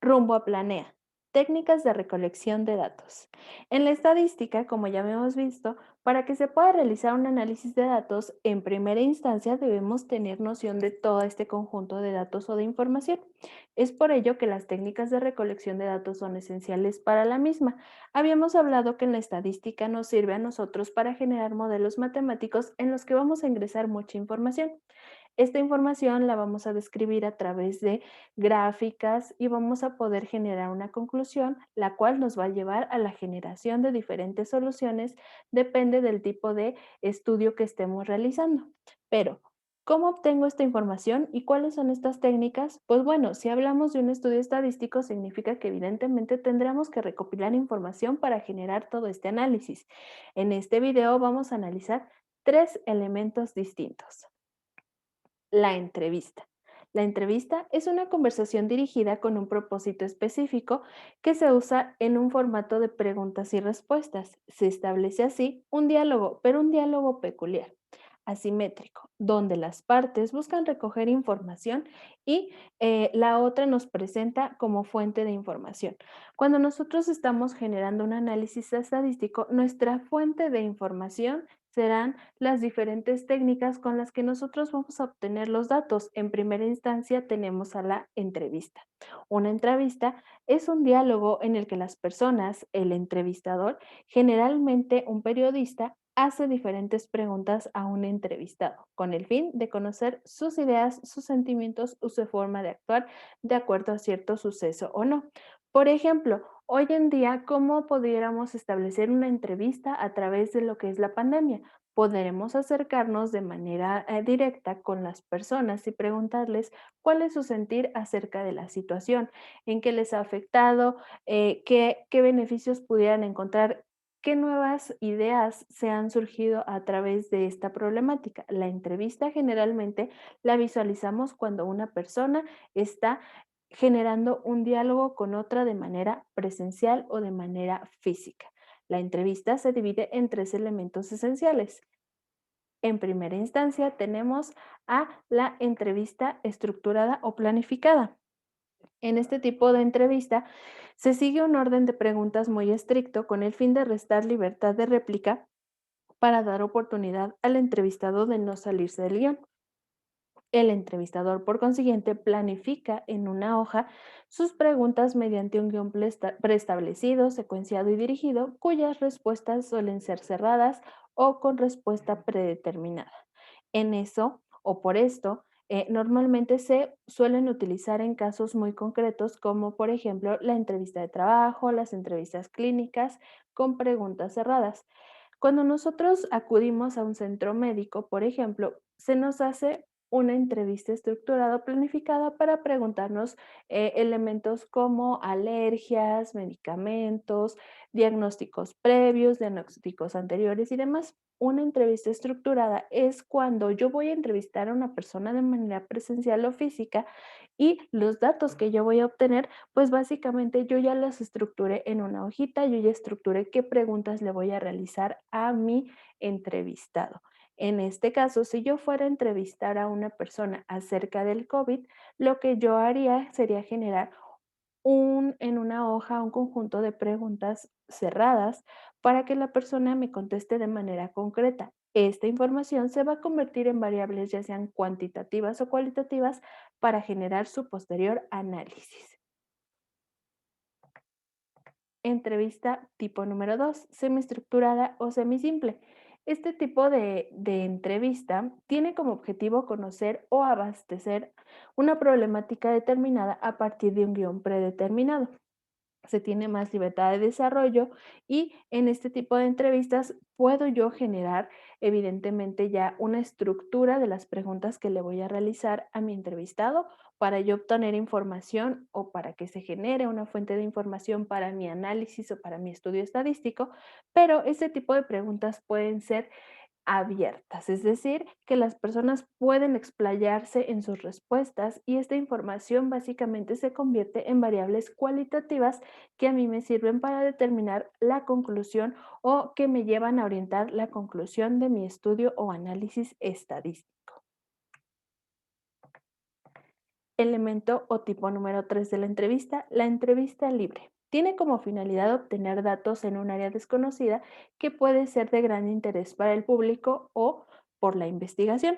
Rumbo a Planea. Técnicas de recolección de datos. En la estadística, como ya hemos visto, para que se pueda realizar un análisis de datos, en primera instancia debemos tener noción de todo este conjunto de datos o de información. Es por ello que las técnicas de recolección de datos son esenciales para la misma. Habíamos hablado que en la estadística nos sirve a nosotros para generar modelos matemáticos en los que vamos a ingresar mucha información. Esta información la vamos a describir a través de gráficas y vamos a poder generar una conclusión, la cual nos va a llevar a la generación de diferentes soluciones, depende del tipo de estudio que estemos realizando. Pero, ¿cómo obtengo esta información y cuáles son estas técnicas? Pues bueno, si hablamos de un estudio estadístico, significa que evidentemente tendremos que recopilar información para generar todo este análisis. En este video vamos a analizar tres elementos distintos. La entrevista. La entrevista es una conversación dirigida con un propósito específico que se usa en un formato de preguntas y respuestas. Se establece así un diálogo, pero un diálogo peculiar, asimétrico, donde las partes buscan recoger información y la otra nos presenta como fuente de información. Cuando nosotros estamos generando un análisis estadístico, nuestra fuente de información serán las diferentes técnicas con las que nosotros vamos a obtener los datos. En primera instancia tenemos a la entrevista. Una entrevista es un diálogo en el que las personas, el entrevistador, generalmente un periodista, hace diferentes preguntas a un entrevistado con el fin de conocer sus ideas, sus sentimientos o su forma de actuar de acuerdo a cierto suceso o no. Por ejemplo, hoy en día, ¿cómo pudiéramos establecer una entrevista a través de lo que es la pandemia? Podremos acercarnos de manera directa con las personas y preguntarles cuál es su sentir acerca de la situación, en qué les ha afectado, qué beneficios pudieran encontrar, qué nuevas ideas se han surgido a través de esta problemática. La entrevista generalmente la visualizamos cuando una persona está generando un diálogo con otra de manera presencial o de manera física. La entrevista se divide en tres elementos esenciales. En primera instancia tenemos a la entrevista estructurada o planificada. En este tipo de entrevista se sigue un orden de preguntas muy estricto con el fin de restar libertad de réplica para dar oportunidad al entrevistado de no salirse del guión. El entrevistador, por consiguiente, planifica en una hoja sus preguntas mediante un guión preestablecido, secuenciado y dirigido, cuyas respuestas suelen ser cerradas o con respuesta predeterminada. En eso, o por esto, normalmente se suelen utilizar en casos muy concretos, como por ejemplo la entrevista de trabajo, las entrevistas clínicas con preguntas cerradas. Cuando nosotros acudimos a un centro médico, por ejemplo, se nos hace una entrevista estructurada o planificada para preguntarnos elementos como alergias, medicamentos, diagnósticos previos, diagnósticos anteriores y demás. Una entrevista estructurada es cuando yo voy a entrevistar a una persona de manera presencial o física y los datos que yo voy a obtener, pues básicamente yo ya los estructuré en una hojita, yo ya estructuré qué preguntas le voy a realizar a mi entrevistado. En este caso, si yo fuera a entrevistar a una persona acerca del COVID, lo que yo haría sería generar en una hoja un conjunto de preguntas cerradas para que la persona me conteste de manera concreta. Esta información se va a convertir en variables ya sean cuantitativas o cualitativas para generar su posterior análisis. Entrevista tipo número 2, semiestructurada o semisimple. Este tipo de entrevista tiene como objetivo conocer o abastecer una problemática determinada a partir de un guión predeterminado. Se tiene más libertad de desarrollo y en este tipo de entrevistas puedo yo generar evidentemente ya una estructura de las preguntas que le voy a realizar a mi entrevistado para yo obtener información o para que se genere una fuente de información para mi análisis o para mi estudio estadístico, pero este tipo de preguntas pueden ser abiertas, es decir, que las personas pueden explayarse en sus respuestas y esta información básicamente se convierte en variables cualitativas que a mí me sirven para determinar la conclusión o que me llevan a orientar la conclusión de mi estudio o análisis estadístico. Elemento o tipo número 3 de la entrevista libre. Tiene como finalidad obtener datos en un área desconocida que puede ser de gran interés para el público o por la investigación.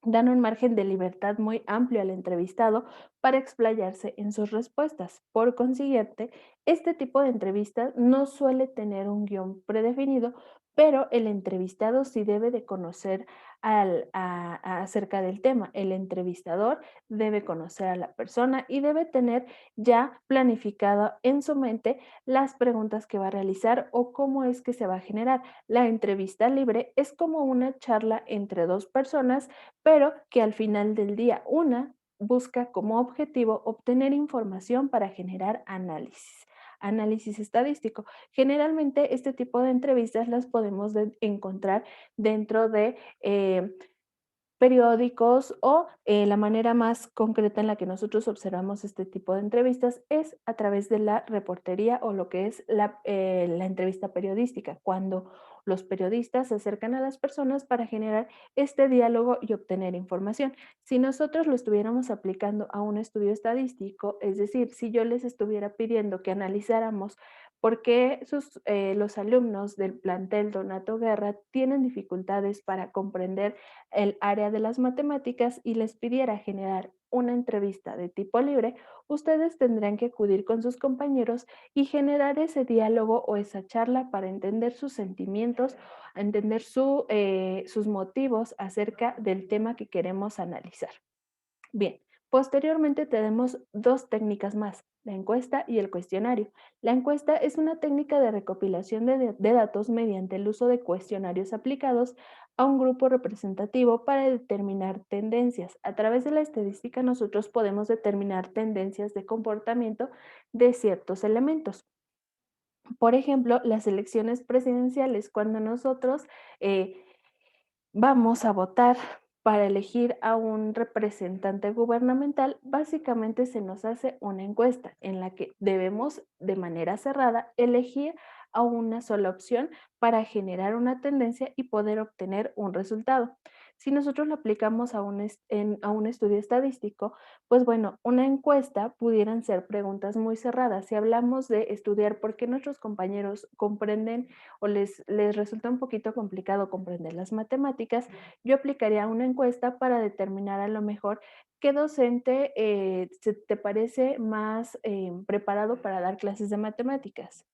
Dan un margen de libertad muy amplio al entrevistado para explayarse en sus respuestas. Por consiguiente, este tipo de entrevistas no suele tener un guión predefinido, pero el entrevistado sí debe de conocer acerca del tema. El entrevistador debe conocer a la persona y debe tener ya planificada en su mente las preguntas que va a realizar o cómo es que se va a generar. La entrevista libre es como una charla entre dos personas, pero que al final del día una busca como objetivo obtener información para generar análisis estadístico. Generalmente este tipo de entrevistas las podemos encontrar dentro de periódicos o la manera más concreta en la que nosotros observamos este tipo de entrevistas es a través de la reportería o lo que es la entrevista periodística, cuando los periodistas se acercan a las personas para generar este diálogo y obtener información. Si nosotros lo estuviéramos aplicando a un estudio estadístico, es decir, si yo les estuviera pidiendo que analizáramos por qué los alumnos del plantel Donato Guerra tienen dificultades para comprender el área de las matemáticas y les pidiera generar una entrevista de tipo libre, ustedes tendrán que acudir con sus compañeros y generar ese diálogo o esa charla para entender sus sentimientos, entender sus motivos acerca del tema que queremos analizar. Bien, posteriormente tenemos dos técnicas más, la encuesta y el cuestionario. La encuesta es una técnica de recopilación de datos mediante el uso de cuestionarios aplicados a un grupo representativo para determinar tendencias. A través de la estadística nosotros podemos determinar tendencias de comportamiento de ciertos elementos. Por ejemplo, las elecciones presidenciales, cuando nosotros eh, vamos a votar para elegir a un representante gubernamental, básicamente se nos hace una encuesta en la que debemos de manera cerrada elegir a una sola opción para generar una tendencia y poder obtener un resultado. Si nosotros lo aplicamos a un estudio estadístico, pues bueno, una encuesta pudieran ser preguntas muy cerradas. Si hablamos de estudiar por qué nuestros compañeros comprenden o les resulta un poquito complicado comprender las matemáticas, yo aplicaría una encuesta para determinar a lo mejor qué docente te parece más preparado para dar clases de matemáticas.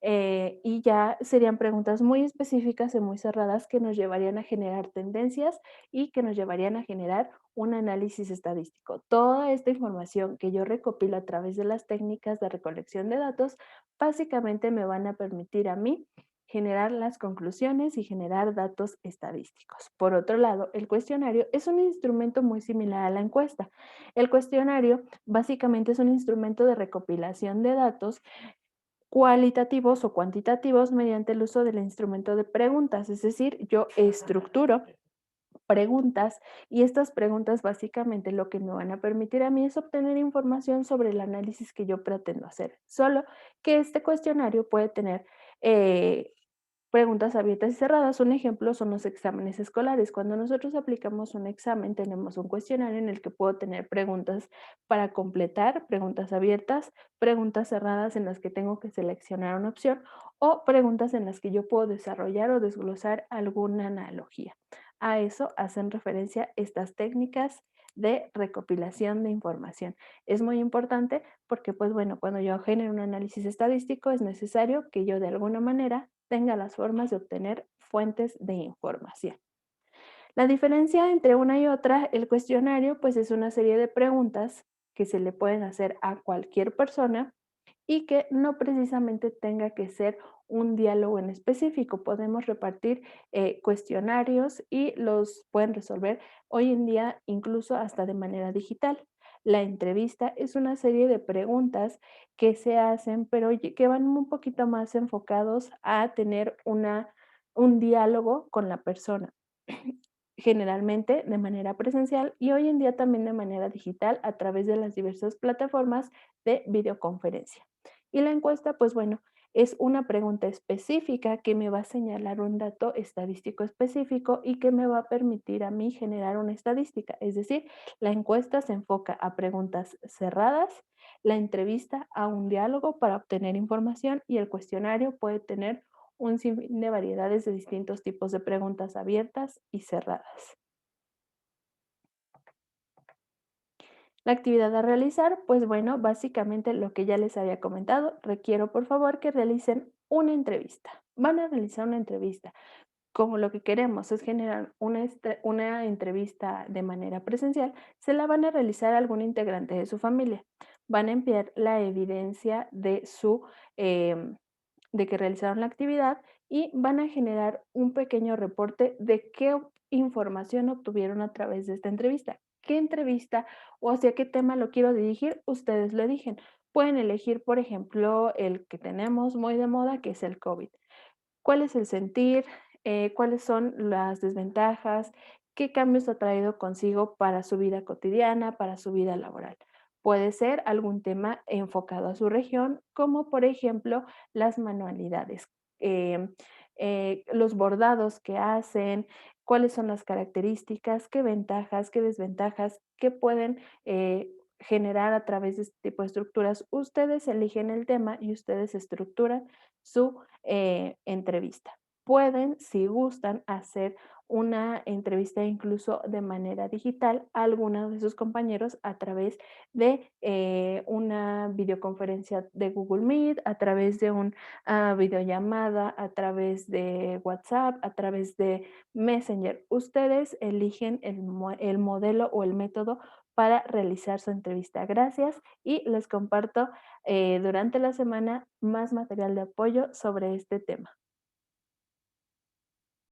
Y ya serían preguntas muy específicas y muy cerradas que nos llevarían a generar tendencias y que nos llevarían a generar un análisis estadístico. Toda esta información que yo recopilo a través de las técnicas de recolección de datos, básicamente me van a permitir a mí generar las conclusiones y generar datos estadísticos. Por otro lado, el cuestionario es un instrumento muy similar a la encuesta. El cuestionario básicamente es un instrumento de recopilación de datos cualitativos o cuantitativos mediante el uso del instrumento de preguntas, es decir, yo estructuro preguntas y estas preguntas básicamente lo que me van a permitir a mí es obtener información sobre el análisis que yo pretendo hacer. Solo que este cuestionario puede tener preguntas abiertas y cerradas. Un ejemplo son los exámenes escolares. Cuando nosotros aplicamos un examen, tenemos un cuestionario en el que puedo tener preguntas para completar, preguntas abiertas, preguntas cerradas en las que tengo que seleccionar una opción o preguntas en las que yo puedo desarrollar o desglosar alguna analogía. A eso hacen referencia estas técnicas de recopilación de información. Es muy importante porque, pues bueno, cuando yo genero un análisis estadístico es necesario que yo de alguna manera tenga las formas de obtener fuentes de información. La diferencia entre una y otra, el cuestionario, pues es una serie de preguntas que se le pueden hacer a cualquier persona y que no precisamente tenga que ser un diálogo en específico. Podemos repartir cuestionarios y los pueden resolver hoy en día incluso hasta de manera digital. La entrevista es una serie de preguntas que se hacen, pero que van un poquito más enfocados a tener un diálogo con la persona, generalmente de manera presencial y hoy en día también de manera digital a través de las diversas plataformas de videoconferencia. Y la encuesta, pues bueno, Es una pregunta específica que me va a señalar un dato estadístico específico y que me va a permitir a mí generar una estadística. Es decir, la encuesta se enfoca a preguntas cerradas, la entrevista a un diálogo para obtener información y el cuestionario puede tener un sinfín de variedades de distintos tipos de preguntas abiertas y cerradas. La actividad a realizar, pues bueno, básicamente lo que ya les había comentado, requiero por favor que realicen una entrevista. Van a realizar una entrevista. Como lo que queremos es generar una entrevista de manera presencial, se la van a realizar a algún integrante de su familia. Van a enviar la evidencia em, de que realizaron la actividad y van a generar un pequeño reporte de qué información obtuvieron a través de esta entrevista. ¿Qué entrevista o hacia qué tema lo quiero dirigir? Ustedes lo eligen. Pueden elegir, por ejemplo, el que tenemos muy de moda, que es el COVID. ¿Cuál es el sentir? ¿Cuáles son las desventajas? ¿Qué cambios ha traído consigo para su vida cotidiana, para su vida laboral? Puede ser algún tema enfocado a su región, como por ejemplo las manualidades, em, los bordados que hacen, cuáles son las características, qué ventajas, qué desventajas, qué pueden generar a través de este tipo de estructuras. Ustedes eligen el tema y ustedes estructuran su entrevista. Pueden, si gustan, hacer una entrevista incluso de manera digital a alguno de sus compañeros a través de una videoconferencia de Google Meet, a través de una videollamada, a través de WhatsApp, a través de Messenger. Ustedes eligen el modelo o el método para realizar su entrevista. Gracias y les comparto durante la semana más material de apoyo sobre este tema.